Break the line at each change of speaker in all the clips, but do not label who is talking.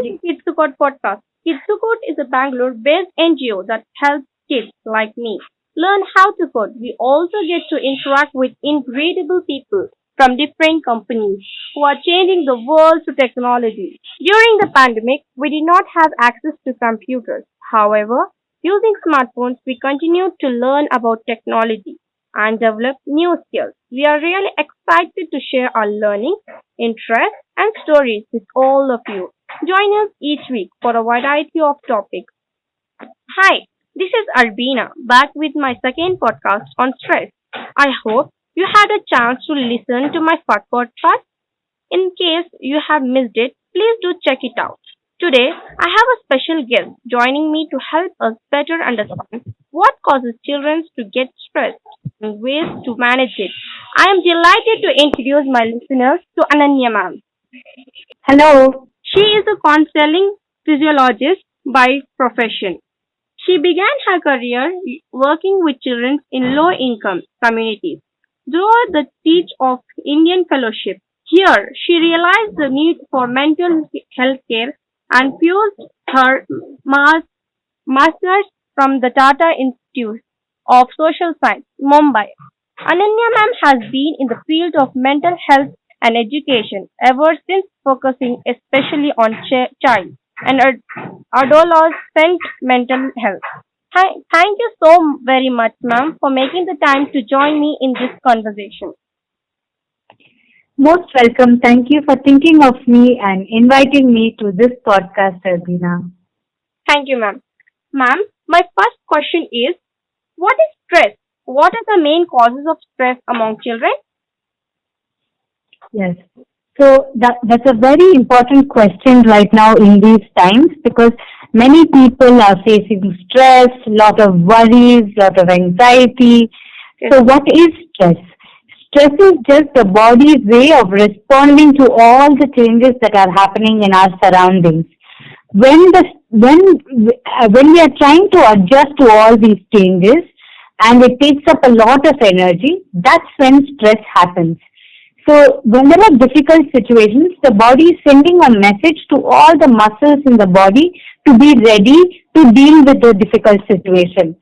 to Kids Code podcast. Kids Code is a Bangalore-based NGO that helps kids like me learn how to code. We also get to interact with incredible people from different companies who are changing the world through technology. During the pandemic, we did not have access to computers. However, using smartphones, we continued to learn about technology and develop new skills. We are really excited to share our learning, interests, and stories with all of you. Join us each week for a variety of topics. Hi, this is Arbeena back with my second podcast on stress. I hope you had a chance to listen to my first podcast. In case you have missed it, please do check it out. Today, I have a special guest joining me to help us better understand what causes children to get stressed and ways to manage it. I am delighted to introduce my listeners to Ananya ma'am.
Hello.
She is a counseling physiologist by profession. She began her career working with children in low-income communities through the Teach of Indian Fellowship. Here, she realized the need for mental health care and fused her mas- master's from the Tata Institute of Social Science, Mumbai. Ananya ma'am has been in the field of mental health and education ever since, focusing especially on child and adolescent mental health. Hi, thank you so very much, ma'am, for making the time to join me in this conversation.
Most welcome. Thank you for thinking of me and inviting me to this podcast, Arbeena.
Thank you, ma'am. Ma'am, my first question is, what is stress? What are the main causes of stress among children?
Yes. So that's a very important question right now in these times because many people are facing stress, lot of worries, lot of anxiety.
Yes.
So what is stress? Stress is just the body's way of responding to all the changes that are happening in our surroundings. When we are trying to adjust to all these changes and it takes up a lot of energy, that's when stress happens. So when there are difficult situations, the body is sending a message to all the muscles in the body to be ready to deal with the difficult situation.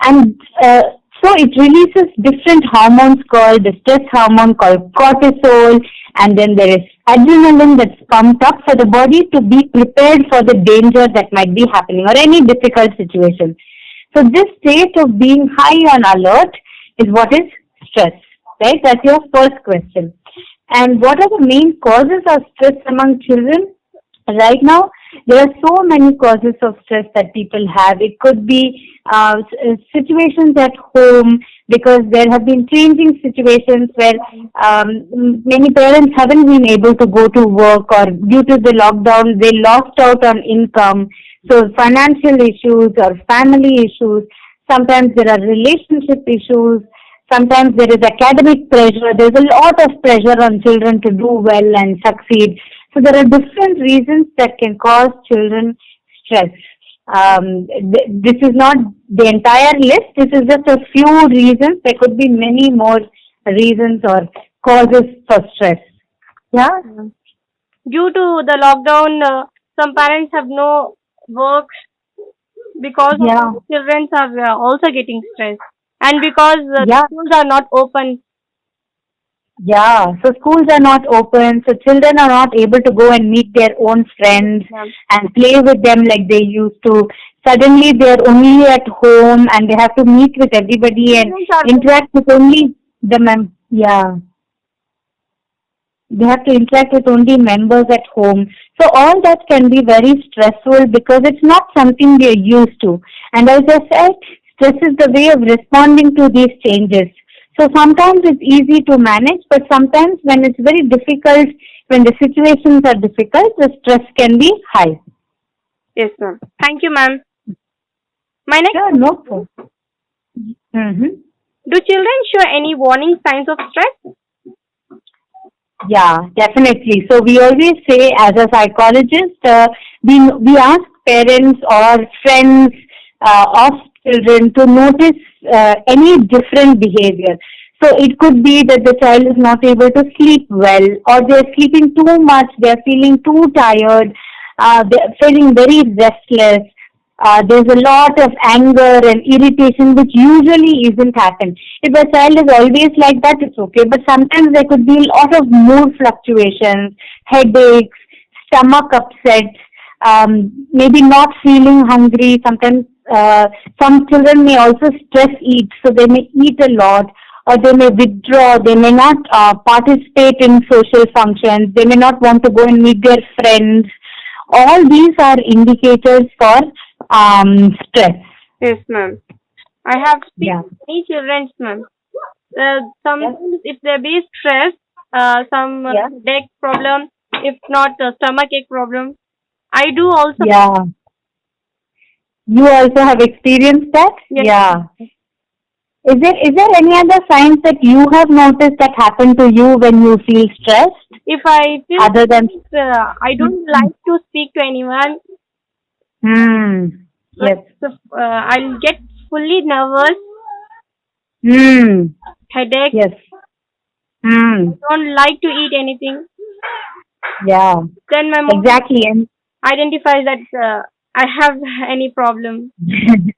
And so it releases different hormones called the stress hormone called cortisol, and then there is adrenaline that's pumped up for the body to be prepared for the danger that might be happening or any difficult situation. So this state of being high on alert is what is stress, right? That's your first question. And what are the main causes of stress among children? Right now, there are so many causes of stress that people have. It could be situations at home because there have been changing situations where many parents haven't been able to go to work or due to the lockdown, they lost out on income. So financial issues or family issues. Sometimes there are relationship issues. Sometimes there is academic pressure. There's a lot of pressure on children to do well and succeed. So there are different reasons that can cause children stress. This is not the entire list. This is just a few reasons. There could be many more reasons or causes for stress. Yeah?
Due to the lockdown, some parents have no work because
Yeah.
of children are also getting stressed, and because
Yeah.
schools are not open.
Yeah, so schools are not open, so children are not able to go and meet their own friends
Yeah.
and play with them like they used to. Suddenly they're only at home and they have to meet with everybody and
Children are
interact with only yeah, they have to interact with only members at home. So all that can be very stressful because it's not something we are used to. And as I said, stress is the way of responding to these changes. So sometimes it's easy to manage, but sometimes when it's very difficult, when the situations are difficult, the stress can be high.
Yes, ma'am. Thank you, ma'am. My next
Sure, no problem. Mm-hmm.
Do children show any warning signs of stress?
Yeah, definitely. So we always say as a psychologist, we ask parents or friends of children to notice any different behavior. So it could be that the child is not able to sleep well or they're sleeping too much, they're feeling too tired. they're feeling very restless. There's a lot of anger and irritation which usually isn't happen. If a child is always like that, it's okay. But sometimes there could be a lot of mood fluctuations, headaches, stomach upsets, maybe not feeling hungry. Sometimes some children may also stress eat, so they may eat a lot, or they may withdraw. They may not participate in social functions. They may not want to go and meet their friends. All these are indicators for stress.
Yes, ma'am. I have seen
Yeah.
many children, ma'am.
Yes.
Sometimes if they be stressed, some
Yeah.
headache problem, if not stomach ache problem. I do also.
Yeah. You also have experienced that?
Yes.
Yeah. Is there any other signs that you have noticed that happen to you when you feel stressed
If I feel
other than
stressed, I don't like to speak to anyone.
hmm.
Like,
Yes.
I'll get fully nervous,
Hmm.
headache.
Yes. Hmm.
Don't like to eat anything.
Yeah.
Then my mom
Exactly. And
identifies that I have any problem.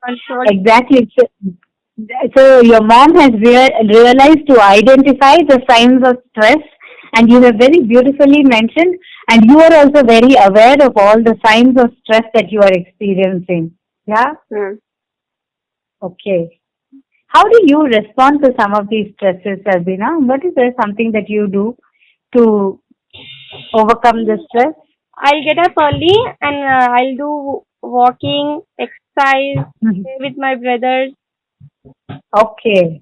Control.
exactly. So your mom has realized to identify the signs of stress, and you have very beautifully mentioned, and you are also very aware of all the signs of stress that you are experiencing. Yeah?
Hmm.
Okay. How do you respond to some of these stresses, Arbeena? What is there something that you do to overcome the stress?
I'll get up early and I'll do walking, exercise,
Mhm.
play with my brothers.
Okay.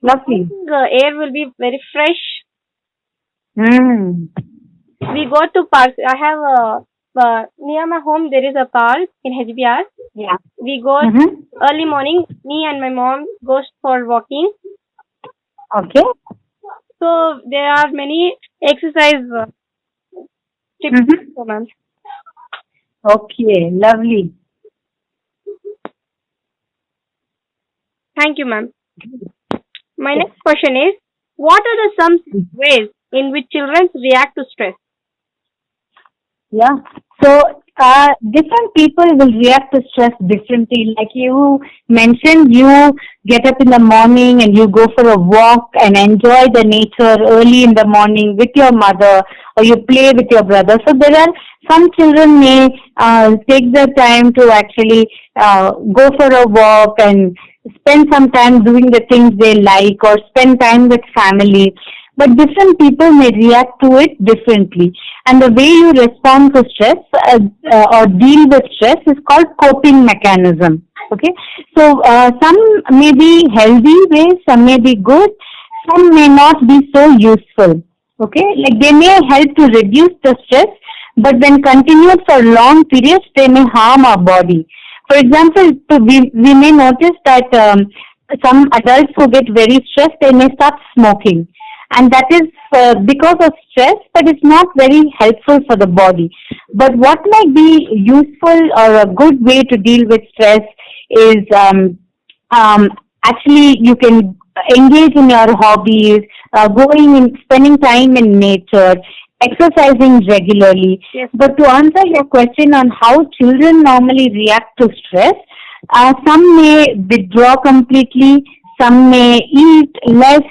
Lovely.
The air will be very fresh.
Mm.
We go to park. I have near my home there is a park in HBR.
Yeah.
We go
Mm-hmm.
early morning. Me and my mom goes for walking.
Okay.
So there are many exercise tips
Mm-hmm.
for ma'am.
Okay. Lovely.
Thank you, ma'am. My next question is, what are the some ways in which children react to stress?
Yeah. So, different people will react to stress differently. Like you mentioned, you get up in the morning and you go for a walk and enjoy the nature early in the morning with your mother, or you play with your brother. So there are some children may take the time to actually go for a walk and spend some time doing the things they like, or spend time with family. But different people may react to it differently, and the way you respond to stress or deal with stress is called coping mechanism. Okay, so some may be healthy ways, some may be good, some may not be so useful. Okay, like they may help to reduce the stress, but when continued for long periods, they may harm our body. For example, we may notice that some adults who get very stressed, they may start smoking, and that is because of stress, but it's not very helpful for the body. But what might be useful or a good way to deal with stress is um, actually you can engage in your hobbies, going and spending time in nature, exercising regularly.
Yes.
But to answer your question on how children normally react to stress, some may withdraw completely, some may eat less,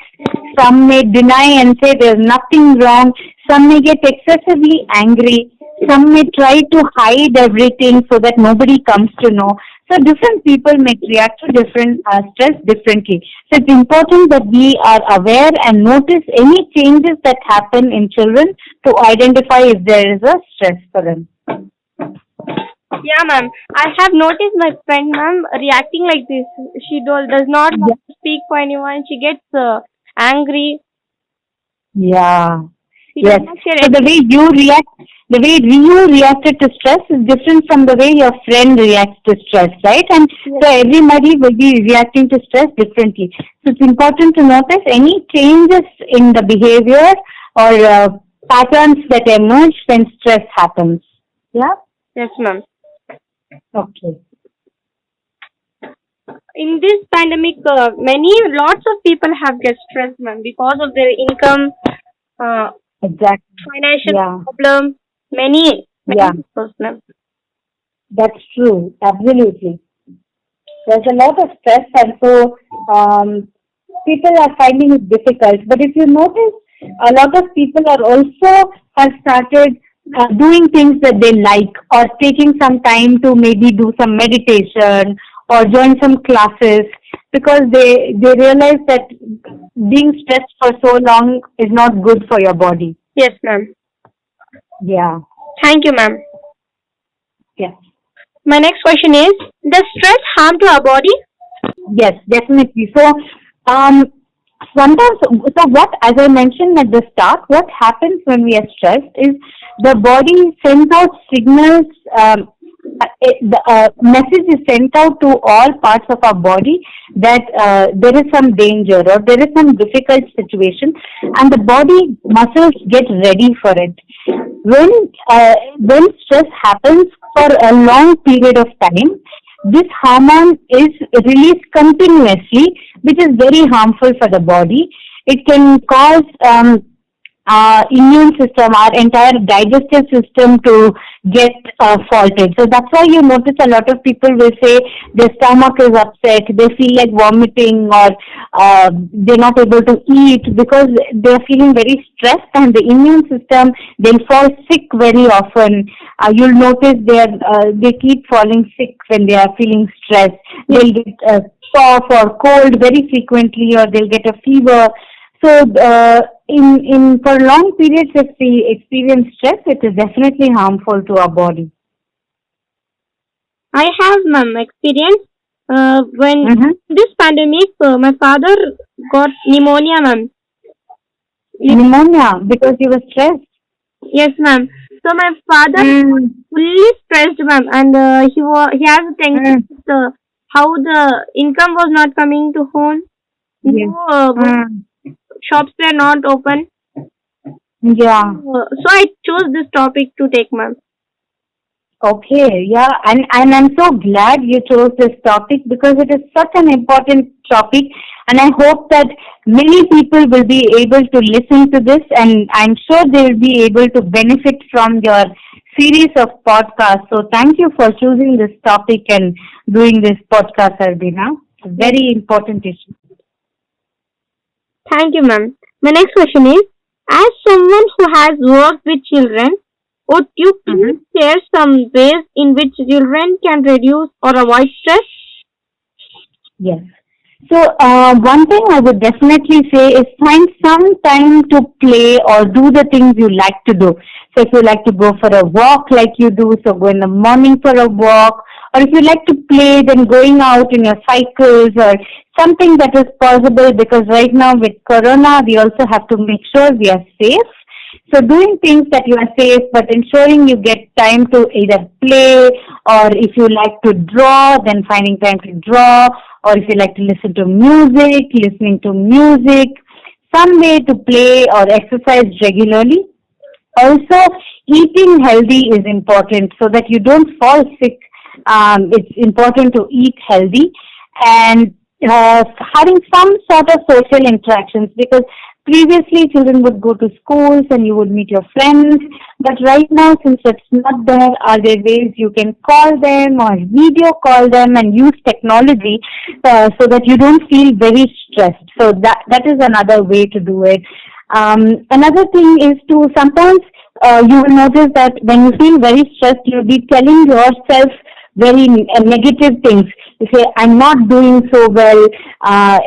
some may deny and say there's nothing wrong, some may get excessively angry, some may try to hide everything so that nobody comes to know. So different people may react to different stress differently. So it's important that we are aware and notice any changes that happen in children to identify if there is a stress for them.
Yeah, ma'am. I have noticed my friend, ma'am, reacting like this. She does not
Yeah.
want to speak for anyone. She gets angry.
Yeah.
She does
Yes.
not share
So the way you reacted to stress is different from the way your friend reacts to stress, right? And
Yes.
so everybody will be reacting to stress differently. So it's important to notice any changes in the behavior or patterns that emerge when stress happens. Yeah.
Yes, ma'am.
Okay.
In this pandemic, lots of people have get stressed, ma'am, because of their income, uh,
Exactly.
financial
Yeah.
problem. Many.
Yeah,
Many people, ma'am.
that's true. Absolutely. There's a lot of stress, and so people are finding it difficult. But if you notice, a lot of people are also have started doing things that they like, or taking some time to maybe do some meditation or join some classes, because they realize that being stressed for so long is not good for your body.
Yes, ma'am.
Yeah.
Thank you, ma'am.
Yeah.
My next question is: does stress harm to our body?
Yes, definitely. So, um, sometimes, so what, as I mentioned at the start, what happens when we are stressed is the body sends out signals. The message is sent out to all parts of our body that there is some danger or there is some difficult situation, and the body muscles get ready for it. When when stress happens for a long period of time, this hormone is released continuously, which is very harmful for the body. It can cause immune system, our entire digestive system to get faulted. So that's why you notice a lot of people will say their stomach is upset, they feel like vomiting, or they're not able to eat because they're feeling very stressed, and the immune system, they'll fall sick very often. You'll notice they keep falling sick when they are feeling stressed. They'll get cough or cold very frequently, or they'll get a fever. So, in for long periods, if we experience stress, it is definitely harmful to our body.
I have, ma'am, experience. When
Mm-hmm.
this pandemic, my father got pneumonia, ma'am.
Pneumonia because you were stressed.
Yes, ma'am. So my father
Mm.
fully stressed, ma'am, and he has a tension
Mm.
with how the income was not coming to home.
Yes.
No,
Mm.
shops were not open.
Yeah.
So I chose this topic to take, ma'am.
Okay, yeah, and I'm so glad you chose this topic because it is such an important topic, and I hope that many people will be able to listen to this, and I'm sure they will be able to benefit from your series of podcasts. So thank you for choosing this topic and doing this podcast, Arbeena. It's a
Yes.
very important issue.
Thank you, ma'am. My next question is: as someone who has worked with children, would you please
Mm-hmm.
share some ways in which children can reduce or avoid stress?
Yes. So, one thing I would definitely say is find some time to play or do the things you like to do. So, if you like to go for a walk like you do, so go in the morning for a walk. Or if you like to play, then going out in your cycles or something that is possible, because right now with Corona, we also have to make sure we are safe. So doing things that you are safe, but ensuring you get time to either play, or if you like to draw, then finding time to draw, or if you like to listen to music, listening to music, some way to play or exercise regularly. Also, eating healthy is important so that you don't fall sick. It's important to eat healthy, and having some sort of social interactions, because previously children would go to schools and you would meet your friends, but right now, since it's not there, are there ways you can call them or video call them and use technology so that you don't feel very stressed. So that is another way to do it. Another thing is to sometimes you will notice that when you feel very stressed, you'll be telling yourself very negative things. You say, "I'm not doing so well.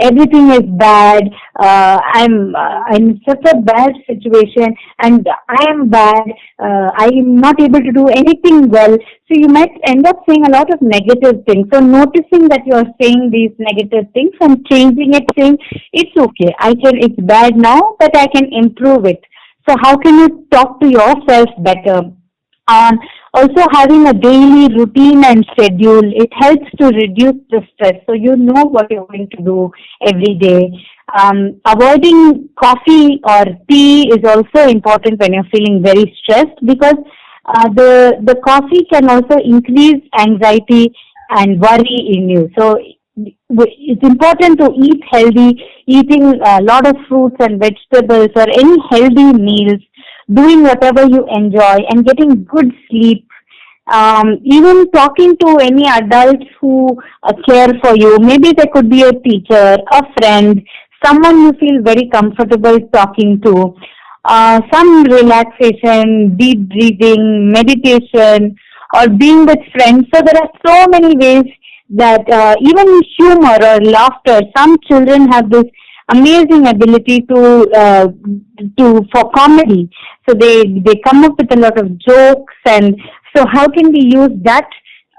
Everything is bad. I'm in such a bad situation, and I am bad. I am not able to do anything well." So you might end up saying a lot of negative things. So noticing that you are saying these negative things and changing it, saying, "It's okay. It's bad now, but I can improve it." So how can you talk to yourself better? Um, Also, having a daily routine and schedule, it helps to reduce the stress. So you know what you're going to do every day. Avoiding coffee or tea is also important when you're feeling very stressed, because the coffee can also increase anxiety and worry in you. So it's important to eat healthy, eating a lot of fruits and vegetables or any healthy meals, doing whatever you enjoy and getting good sleep, even talking to any adults who care for you. Maybe there could be a teacher, a friend, someone you feel very comfortable talking to. Some relaxation, deep breathing, meditation, or being with friends. So there are so many ways that even humor or laughter. Some children have this amazing ability to for comedy. So they come up with a lot of jokes, and so how can we use that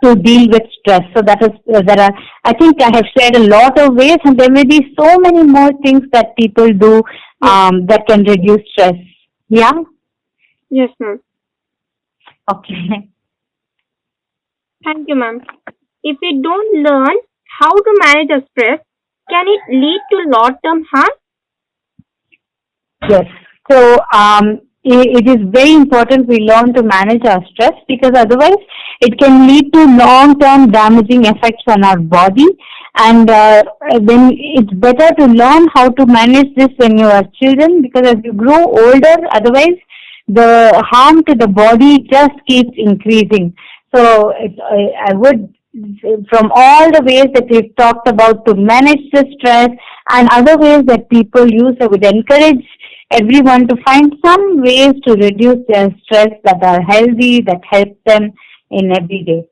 to deal with stress? So that is there are. I think I have shared a lot of ways, and there may be so many more things that people do
Yes.
that can reduce stress. Yeah.
Yes, ma'am.
Okay.
Thank you, ma'am. If we don't learn how to manage our stress, can it lead to long-term harm?
Yes. So it is very important we learn to manage our stress, because otherwise it can lead to long-term damaging effects on our body. And then it's better to learn how to manage this when you are children, because as you grow older, otherwise the harm to the body just keeps increasing. So I would, from all the ways that we've talked about to manage the stress and other ways that people use, I would encourage everyone to find some ways to reduce their stress that are healthy, that help them in every day.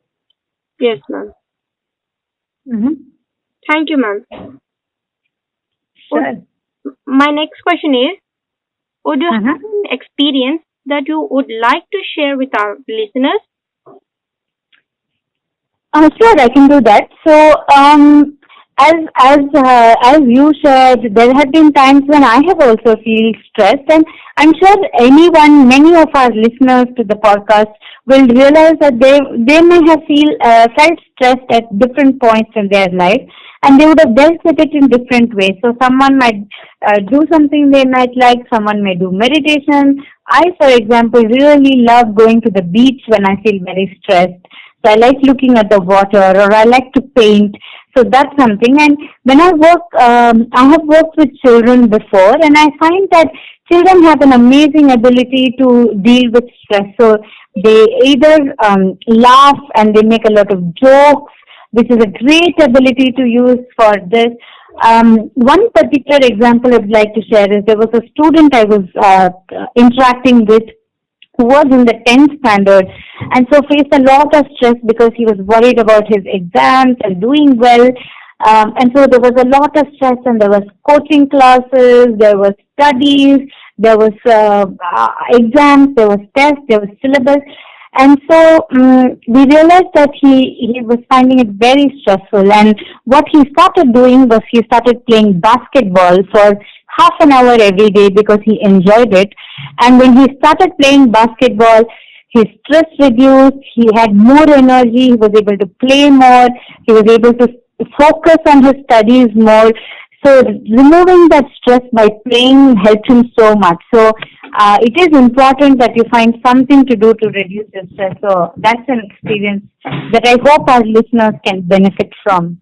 Yes, ma'am.
Mm-hmm.
Thank you, ma'am.
Sure.
My next question is, would you have
Uh-huh.
an experience that you would like to share with our listeners?
Sure, I can do that. So, as you shared, there have been times when I have also feel stressed, and I'm sure anyone, many of our listeners to the podcast will realize that they may have felt stressed at different points in their life, and they would have dealt with it in different ways. So, someone might do something they might like, someone may do meditation. I, for example, really love going to the beach when I feel very stressed. So I like looking at the water, or I like to paint. So that's something. And when I have worked with children before, and I find that children have an amazing ability to deal with stress. So they either laugh and they make a lot of jokes, which is a great ability to use for this. One particular example I'd like to share is there was a student I was interacting with who was in the 10th standard, and so faced a lot of stress because he was worried about his exams and doing well. And so there was a lot of stress, and there was coaching classes, there was studies, there was exams, there was tests, there was syllabus. And so we realized that he was finding it very stressful. And what he started doing was he started playing basketball for half an hour every day because he enjoyed it. And when he started playing basketball, his stress reduced, he had more energy, he was able to play more, he was able to focus on his studies more. So removing that stress by playing helped him so much. So it is important that you find something to do to reduce the stress. So that's an experience that I hope our listeners can benefit from.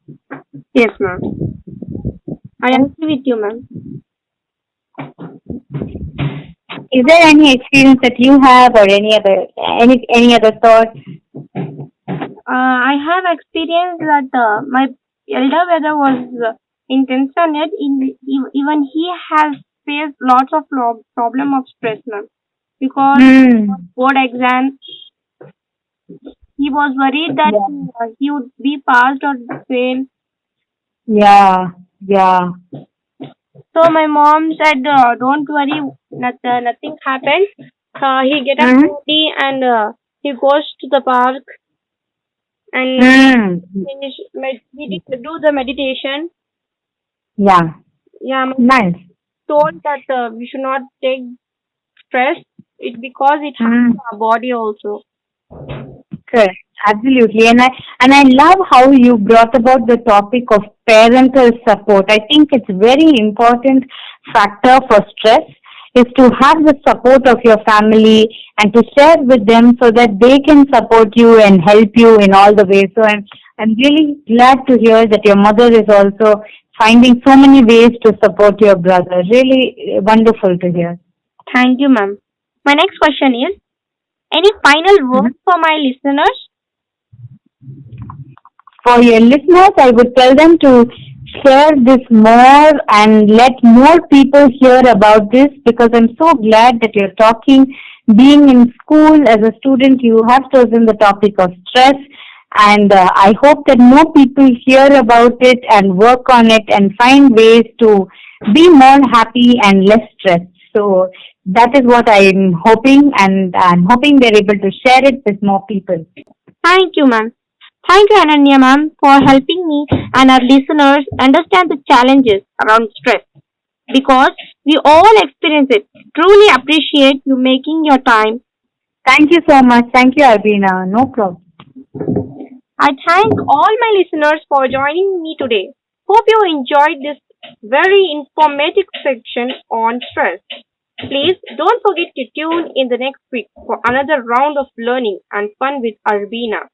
Yes, ma'am. I agree with you, ma'am.
Is there any experience that you have, or any other thoughts?
I have experienced that my elder brother was in 10th standard. Even he has faced lots of problem of stress, ma'am, because
Hmm.
board exams. He was worried that he would be passed or fail.
Yeah. Yeah.
So my mom said, "Don't worry, nothing happened." He get up
Hmm.
early and he goes to the park and
Hmm.
he did do the meditation.
Yeah.
Yeah, my
Nice.
told that we should not take stress. It because it
Hmm.
harms our body also.
Correct. Absolutely. And I love how you brought about the topic of parental support. I think it's very important factor for stress is to have the support of your family and to share with them so that they can support you and help you in all the ways. So I'm really glad to hear that your mother is also finding so many ways to support your brother. Really wonderful to hear.
Thank you, ma'am. My next question is, any final words for my listeners?
For your listeners, I would tell them to share this more and let more people hear about this because I'm so glad that you're talking. Being in school as a student, you have chosen the topic of stress, and I hope that more people hear about it and work on it and find ways to be more happy and less stressed. So that is what I'm hoping, and I'm hoping they're able to share it with more people.
Thank you, ma'am. Thank you, Ananya, ma'am, for helping me and our listeners understand the challenges around stress because we all experience it. Truly appreciate you making your time.
Thank you so much. Thank you, Arbeena. No problem.
I thank all my listeners for joining me today. Hope you enjoyed this very informative section on stress. Please don't forget to tune in the next week for another round of learning and fun with Arbeena.